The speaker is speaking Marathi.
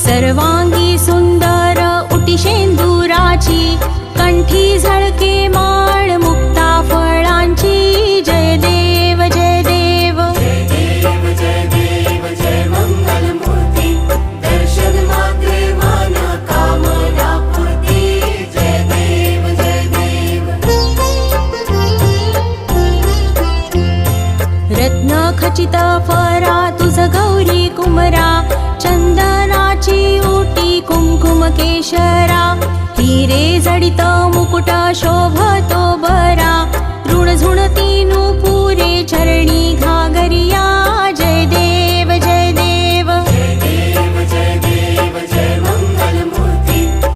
सर्वांगी सुंदर उटी शेंदुराची, कंठी झळके माळ मुक्ता फळांची. जय देव जय देव जय देव जय देव जय मंगल मूर्ती, दर्शन मात्रे मन कामना पूर्ती. जय देव जय देव. रत्न खचित फरा तुझ गौरी कुमरा, चंदनाची ओटी कुंकुम केशरा. हिरे जडित मुकुट शोभतो बरा, ऋण झुणती नुपुरे चरणी घा.